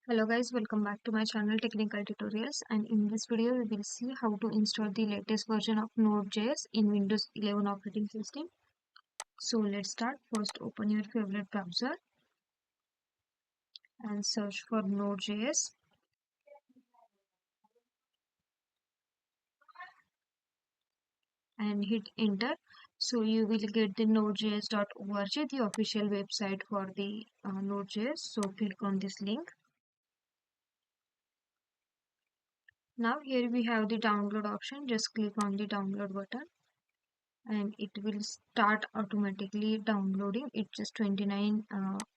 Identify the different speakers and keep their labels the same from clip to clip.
Speaker 1: Hello guys, welcome back to my channel Technical Tutorials, and in this video we will see how to install the latest version of Node.js in Windows 11 operating system. So let's start. First open your favorite browser and search for Node.js and hit enter. So you will get the nodejs.org, the official website for the Node.js. So click on this link. Now here we have the download option. Just click on the download button and it will start automatically downloading. It's just 29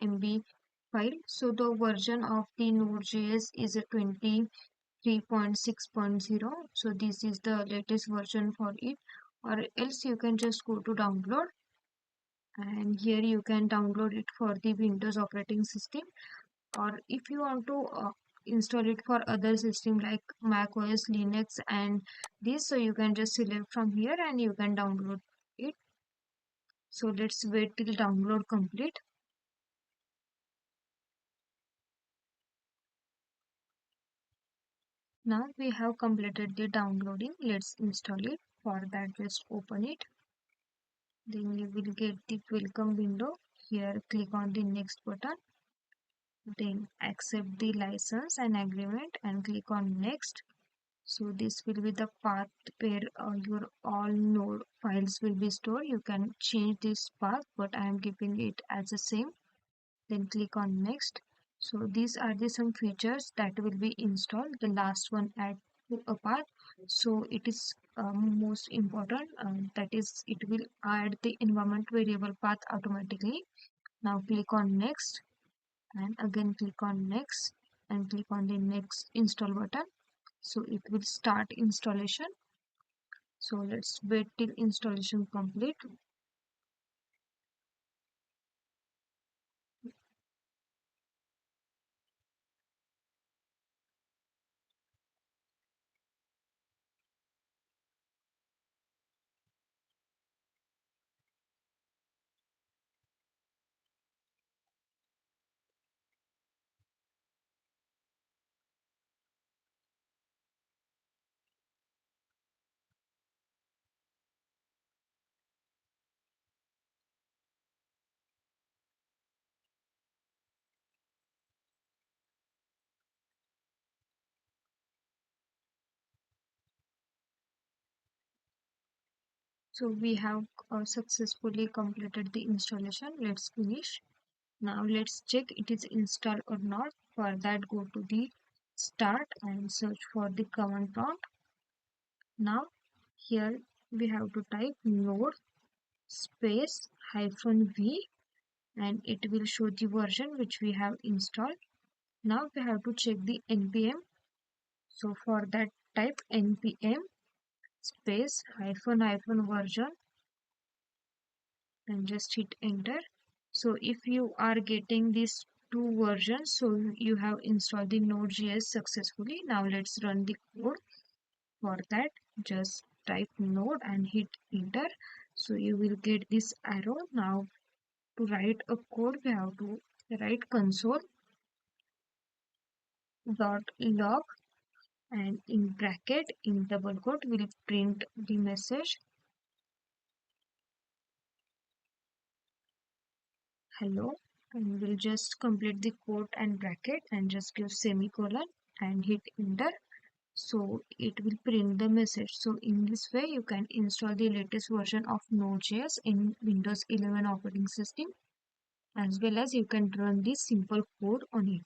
Speaker 1: MB file. So the version of the Node.js is a 23.6.0. So this is the latest version for it, or else you can just go to download, and here you can download it for the Windows operating system, or if you want to install it for other system like Mac OS, Linux and this, so you can just select from here and you can download it. So let's wait till download complete. Now we have completed the downloading. Let's install it. For that, just open it. Then you will get the welcome window. Here click on the next button. Then accept the license and agreement and click on next. So this will be the path where your all node files will be stored. You can change this path, but I am keeping it as the same. Then click on next. So these are the some features that will be installed. The last one, add to a path. So it is most important, that is it will add the environment variable path automatically. Now click on next and again click on next and click on the next install button. So it will start installation. So let's wait till installation complete. So we have successfully completed the installation. Let's finish. Now let's check it is installed or not. For that, go to the start and search for the command prompt. Now here we have to type node space -v and it will show the version which we have installed. Now we have to check the npm. So for that, type npm space --version and just hit enter. So if you are getting these two versions, so you have installed the Node.js successfully. Now let's run the code. For that, just type node and hit enter. So you will get this arrow. Now to write a code, we have to write console.log and in bracket in double quote will print the message hello, and we'll just complete the quote and bracket and just give semicolon and hit enter. So it will print the message. So in this way you can install the latest version of Node.js in Windows 11 operating system, as well as you can run this simple code on it.